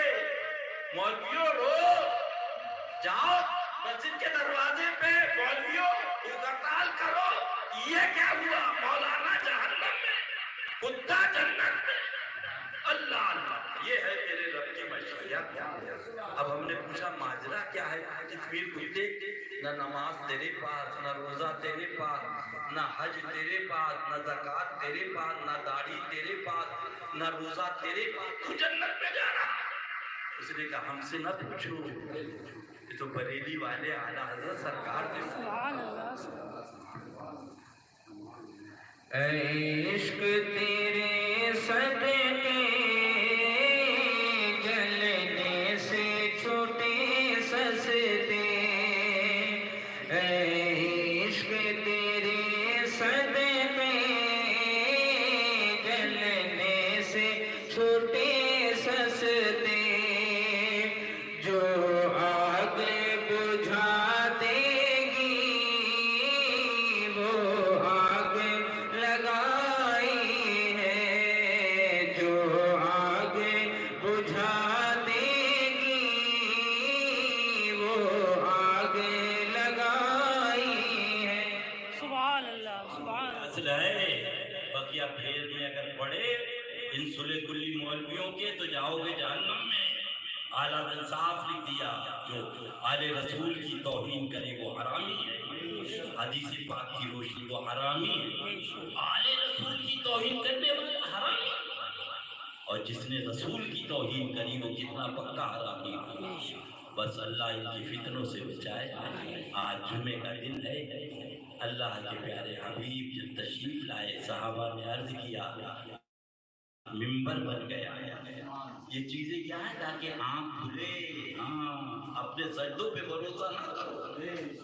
مولویوں رو جاؤ مسجد کے دروازے پہ، مولویوں ہڑتال کرو. یہ کیا ہوا؟ مولانا جہنم میں، کتا جنت میں. اللہ یہ ہے میرے رب کی مشیت. اب ہم نے پوچھا ماجرا کیا ہے؟ قطمیر کتے نہ نماز تیرے پاس، نہ روزہ تیرے پاس، نہ حج تیرے پاس، نہ زکوٰۃ تیرے پاس، نہ داڑھی تیرے پاس، نہ روزہ تیرے پاس، تو جنت میں جا رہا. اس نے کہا ہم سے نہ پوچھو، یہ تو بریلی والے اعلیٰ حضرت سرکار نے. سبحان اللہ. اے عشق تیرے صدقے جلنے سے چھوٹے سستے، اے عشق تیرے صدقے جلنے سے چھوٹے سستے، جو آگ بجھا دے گی وہ آگ لگائی ہے، جو آگ بجھا دے گی وہ آگ لگائی ہے. سبحان اللہ. سبحان اللہ. اصل ہے بقیہ پھیر میں اگر پڑے ان سلے کلی مولویوں کے تو جاؤ گے جہنم میں. اعلیٰ نے صاف لکھ دیا جو آل رسول کی توہین کرے وہ حرامی ہے. حدیث پاک کی روشنی وہ حرامی ہے. آل رسول کی توہین کرنے والا حرامی، اور جس نے رسول کی توہین کری وہ کتنا پکا حرامی ہے. بس اللہ ان کی فتنوں سے بچائے. آج جمعے کا دن ہے، اللہ کے پیارے حبیب جب تشریف لائے صحابہ نے عرض کیا ممبر بن گیا. یہ چیزیں کیا ہے؟ تاکہ آنکھ کھلے. ہاں اپنے سجدوں پہ بھروسہ نہ کرو،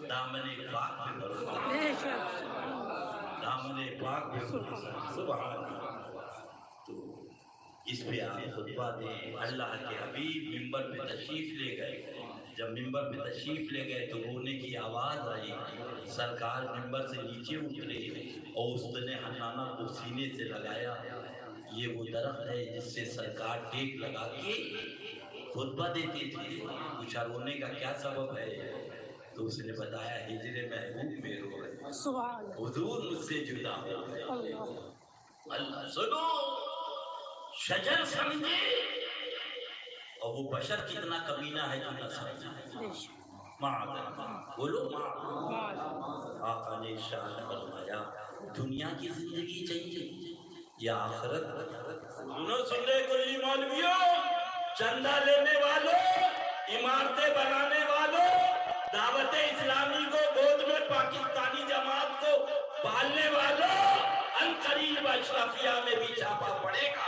دامن پاک پہ بھروسہ کرو. بے شک. دامن پاک پہ بھروسہ. سبحان اللہ. تو اس پہ آپ خطبہ دیں. اللہ کے حبیب ممبر پہ تشریف لے گئے. جب ممبر پہ تشریف لے گئے تو رونے کی آواز آئی. سرکار ممبر سے نیچے اترے اور اس نے حنانہ کو سینے سے لگایا. یہ وہ درخت ہے جس سے سرکار ٹیک لگا کے خطبہ دیتے تھے. پوچھا رونے کا کیا سبب ہے؟ تو اس نے بتایا ہجر محبوب میں رو رہے، سبحان حضور مجھ سے جدا ہو گئے. اللہ. اللہ سنو، شجر سمجھے اور وہ بشر کتنا کمینہ ہے جو نہ سمجھے. بے شک. بولو آقا نے ارشاد فرمایا دنیا کی زندگی چاہیے یا آخرت؟ سنو سن رہے کلی مولویوں، چندہ لینے والوں، عمارتیں بنانے والوں، دعوت اسلامی کو گود میں پاکستانی جماعت کو پالنے والوں، ان قریب اشرفیہ میں بھی چھاپا پڑے گا.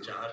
4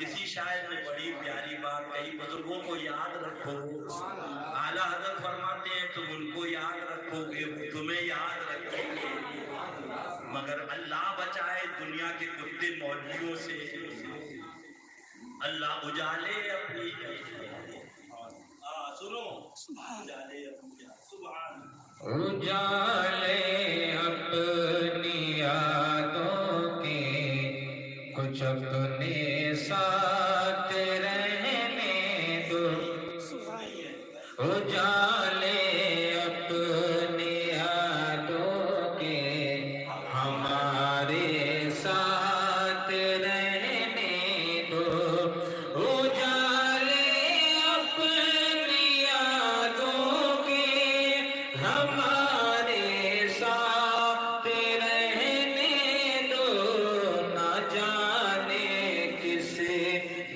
کسی شاعر نے بڑی پیاری بات کہی، بزرگوں کو یاد رکھو، اعلیٰ حضرت فرماتے ہیں تم ان کو یاد رکھو گے وہ تمہیں یاد رکھیں گے، مگر اللہ بچائے دنیا کے کتے مولویوں سے، اللہ اجالے اپنی سنو اجالے اپنی اجالے اپنی یادوں کے کچھ اپنے ساتھ رہنے دو، اجالے اپنی یادوں کے ہمارے ساتھ رہنے دو، اجالے اپنی یادوں کے ہمارے ساتھ رہنے دو، نہ جانے کس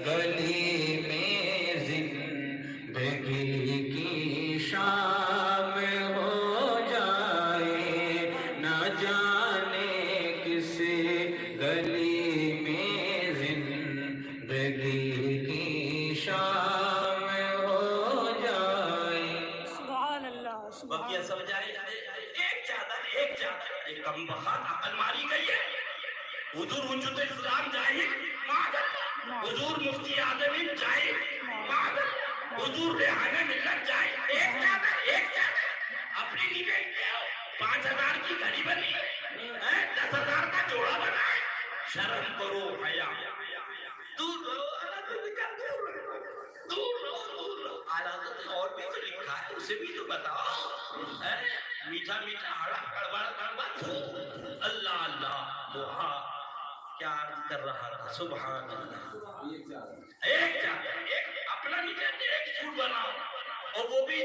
گلی میں زندگی کی شام ہو جائے، نہ جانے کس گلی میں زندگی کی شام ہو جائے۔ سبحان اللہ سبحان بقیہ سمجھائے ایک چادر ایک کم بخت عقل ماری گئی ہے، حضور حجت اسلام جاہد معذر، حضور مفتی اعظم جاہد معذر، حضور ریحانہ ملت جاہد، ایک چادر اپنی نہیں بیٹھتے ہو، 5000 کی گھڑی بنی 10,000 کا جوڑا بنا ہے، شرم کرو حیا، دور رہو دور رہو، اعلیٰ حضرت اور بھی تو لکھا ہے اسے بھی تو بتاؤ، میٹھا میٹھا ہڑا کڑوا کڑوا اللہ اللہ دعا کیا عرض کر رہا تھا، سبحان اللہ، ایک چادر ایک اپنا نہیں کہتے، ایک سوٹ بناؤ اور وہ بھی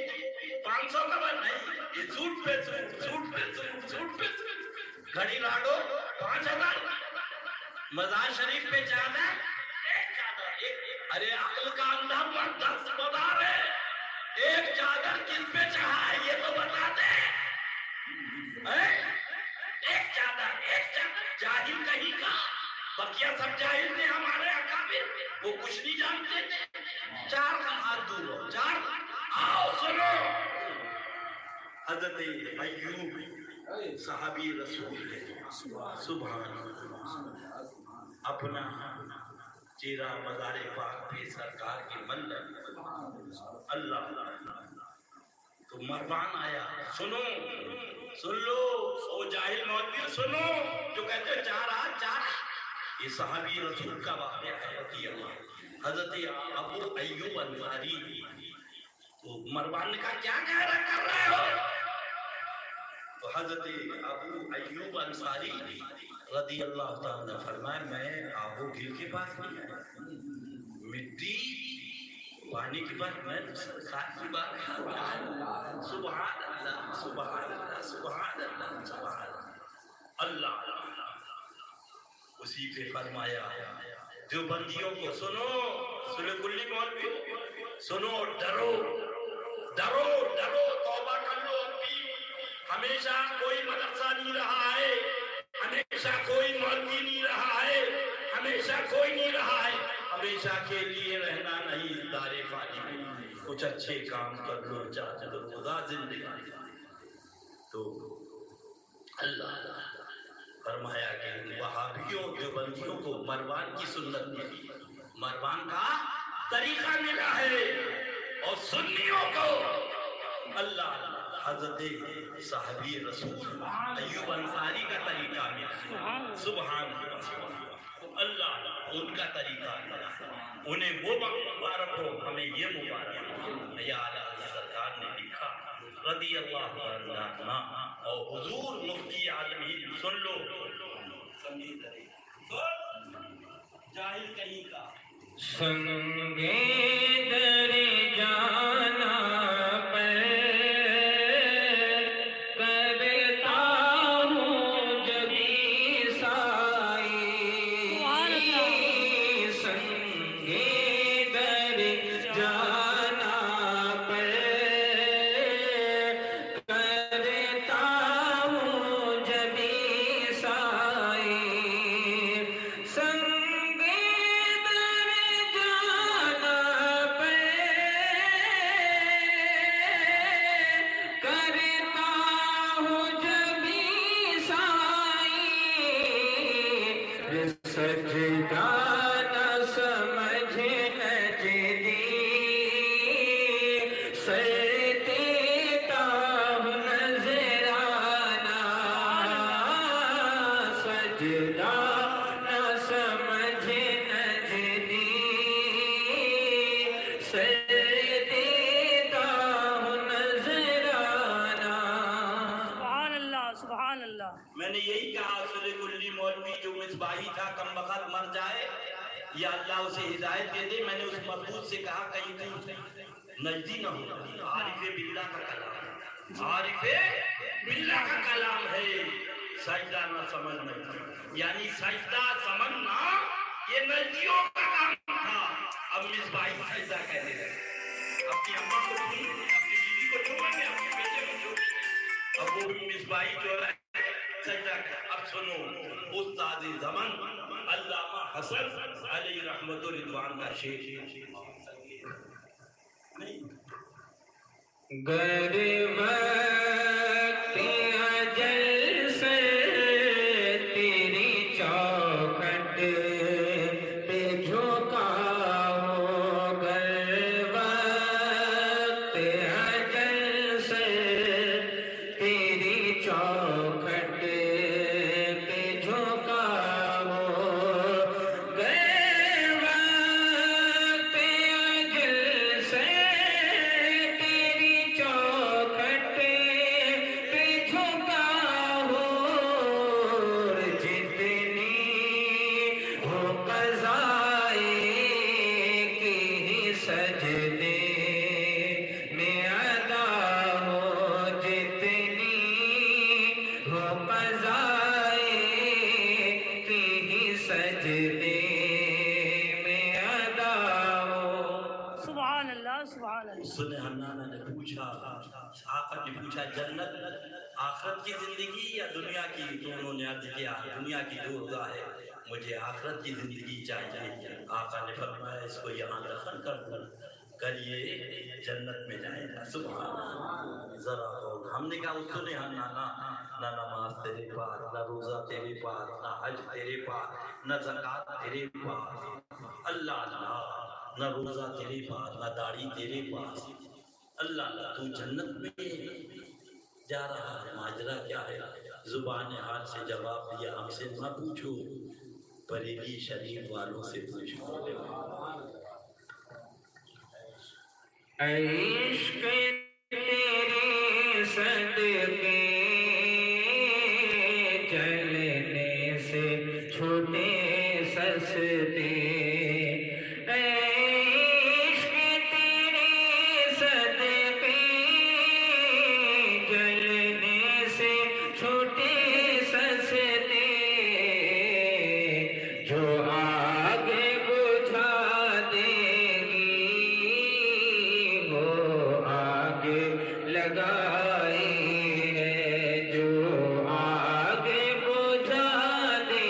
500 کا بن نہیں، یہ سوٹ پہ سوٹ، سوٹ پہ سوٹ، سوٹ پہ سوٹ، گھڑی لاڈو 5,000، مزار شریف پہ چادر ایک چادر ایک، ارے عقل کا اندھا پر 10 مدار ہے، ایک چادر کس پہ چڑھا ہے یہ تو بتا دے، ایک چادر جاہل کہیں کا، بقیہ سب جاہل نے ہمارے اکابر، وہ کچھ نہیں جانتے تھے، 4 کا ہاتھ دور ہو، 4 آؤ سنو، حضرت ایوب صحابی رسول سبحان اپنا چہرہ مزار پاک پہ سرکار کی ملت اللہ تو مروان آیا، سنو سن لو او جاہل مولوی سنو جو کہتے ہیں 4 ہاتھ 4، یہ صحابی رسول کا واقعہ ہے رضی اللہ، حضرت ابو ایوب انصاری، تو مروان نے کہا کیا کہہ رہے ہو، تو حضرت ابو ایوب انصاری رضی اللہ تعالیٰ نے فرمایا میں آبو گل کے پاس نہیں آیا، مٹی پانی کی بات میں سرکار کی بات، سبحان اللہ سبحان اللہ سبحان اللہ سبحان اللہ، اسی پہ فرمایا جو بندیوں کو سنو، سنو کلی مولوی سنو، ڈرو ڈرو ڈرو، توبہ کر لو، ہمیشہ کوئی مدرسہ نہیں رہا ہے، ہمیشہ کوئی مولوی نہیں رہا ہے، ہمیشہ کوئی نہیں رہا ہے، ہمیشہ کے لیے رہنا نہیں، دار فانی میں کچھ اچھے کام کر لو، چاہے تو خدا زندگی، تو اللہ فرمایا کہ وہابیوں جو بندیوں کو مروان کی سنت ملی، مروان کا طریقہ ملا ہے، اور سنیوں کو اللہ حضرت صحابی رسول ایوب انصاری کا طریقہ ملا، سبحان اللہ ان کا طریقہ ملا، انہیں وہ مبارک ہو، ہمیں یہ مبارک ہو، یا اعلیٰ سرکار نے لکھا رضی اللہ عنہ، اور حضور مفتی عالمین سن لو، جاہل کہیں کا سنگے در جانا پر کرتا ہوں جبھی سائی، سنگے در جانا پر کرتا ہوں جبھی سائی، سنگے در سجدہ نہ سمجھے نجنی سجدیدہ نظرانہ. سبحان اللہ سبحان اللہ. میں نے یہی کہا سورہ کلی مولوی جو مصباحی تھا کم وقت مر جائے یا اللہ اسے ہدایت دے دے. میں نے اس محبوب سے کہا کہیں تو نجدی نہ ہو. عارف باللہ کا کلام، عارف باللہ کا کلام ہے. سجدہ نہ سمجھنا یعنی سجدہ سمجھنا یہ نجدیوں کا کام تھا. اب مصباحی سجدہ کہتے ہیں. اپنی اماں کو چھوڑیں گے، اپنی بیوی کو چھوڑیں گے، اپنے بیٹے کو چھوڑیں گے. اب وہ مصباحی جو ہے سجدہ کر. اب سنو استاد زمان علامہ حسن علیہ رحمت و رضوان کا شعر. گر وقت اجل سے تیری چوکھٹ پہ جھکا ہو، گر وقت اجل سے تیری چوکھٹ پہ جھکا ہو، گر وقت اجل سے سنے حنانہ نے پوچھا، آقا نے پوچھا جنت آخرت کی زندگی یا دنیا کی؟ تو انہوں نے عرض کیا دنیا کی دورگاہ ہے، مجھے آخرت کی زندگی چاہیے. آقا نے فرمایا اس کو یہاں دفن کر دو، کل یہ جنت میں جائے گا. سبحان اللہ. ذرا ہم نے کہا اس نے حنانہ نہ نماز تیرے پاس، نہ روزہ تیرے پاس، نہ حج تیرے پاس، نہ زکوٰۃ تیرے پاس. اللہ اللہ، نہ روزہ تیرے پاس، نہ داڑھی تیرے پاس. اللہ اللہ، تو جنت میں جا رہا ہے، ماجرا کیا ہے؟ زبان حال سے جواب دیا ہم سے نہ پوچھو، بریلی شریف والوں سے پوچھو. عشق تیرے صدقے جلنے سے چھوٹے سستے، عشق تیرے صدقے جلنے سے چھوٹے سستے، جو آگے بجھا دے لگائی ہے، جو آگے بجھا دے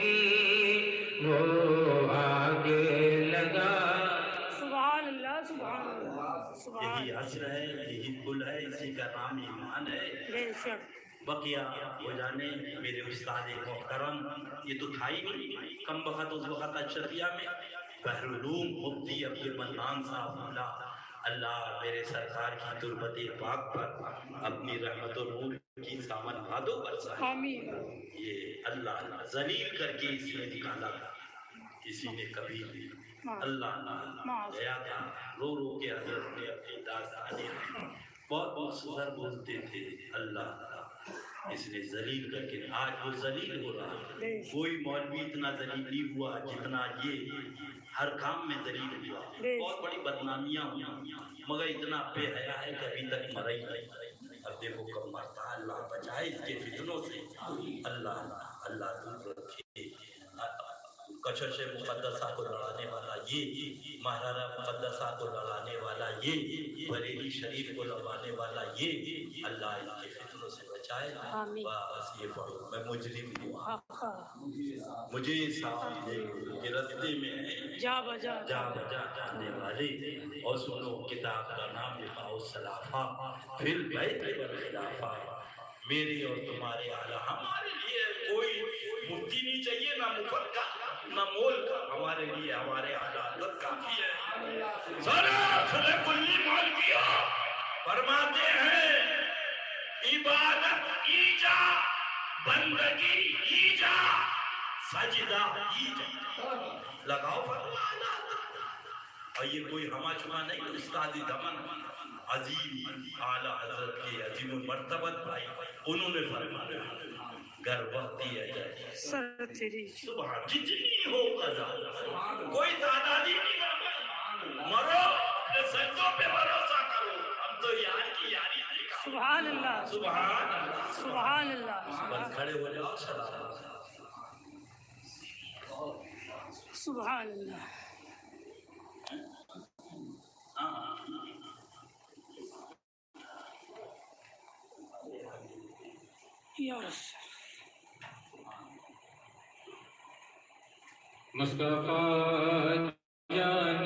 گی وہ آگے لگا. سبحان اللہ سبحان اللہ سبحان یہی عصر ہے، یہی کل ہے، اسی کا نام ایمان ہے. بے شک. بقیہ ہو جانے میرے استاد محترم، یہ تو تھا ہی نہیں کم وقت اس وقت اشرفیہ میں بحرالعلوم مفتی عبد المنان صاحب اللہ میرے سرکار کی تربت پاک پر اپنی رحمت و نور کی سامن بھادو برسائے. آمین. یہ اللہ ذلیل کر کے اس میں نکالا تھا، کسی نے کبھی نہیں. اللہ گیا تھا رو رو کے حضرت نے اپنی داستانے بہت بہت سزر بولتے تھے. اللہ اس نے ذلیل کر کے آج وہ ذلیل ہو رہا ہے. کوئی مولوی اتنا ذلیل نہیں ہوا جتنا یہ ہر کام میں ذلیل ہوا. بہت بڑی بدنامیاں ہوئی مگر اتنا بے حیا ہے کہ ابھی تک مرا ہی نہیں. اب دیکھو کب مرتا. اللہ بچائے اس کے فتنوں سے. اللہ اللہ دور رکھے. کشش مقدسہ کو لڑانے والا یہ، ماہرہ مقدسہ کو لڑانے والا یہ، بریلی شریف کو لڑانے والا یہ، اللہ ان کے فتنوں سے بچائے. بس یہ پڑھو میں مجرم ہوں، مجھے صاف دے کہ رستے میں جا بجا جانے والے. اور سنو کتاب کا نام لکھا السلافہ فی البیت والخلافہ. میرے اور تمہارے اعلیٰ ہمارے لیے کوئی مفتی نہیں چاہیے، نہ مفت کا نہ مول کا. ہمارے لیے ہمارے اعلیٰ حضرت کافی ہے. ذرا سورہ کلی مولویہ فرماتے ہیں عبادت کی جا بندگی کی جا سجدہ کی جا لگاؤ فرمانا. اور یہ کوئی ہما چما نہیں، استاد دمن عظیم اعلیٰ حضرت کے عظیم المرتبت بھائی، انہوں نے فرمایا گر وقتی ہے جائے سر تیری سبحان جتنی ہو قضا کوئی تعدادی نہیں کرنا، مرو اپنے سجدوں پہ بھروسہ کرو. ہم تو یار کی یاری کا سبحان اللہ سبحان اللہ. سبحان اللہ بس کھڑے ہو جاؤ سلام. سبحان اللہ. یس مصطفیٰ جان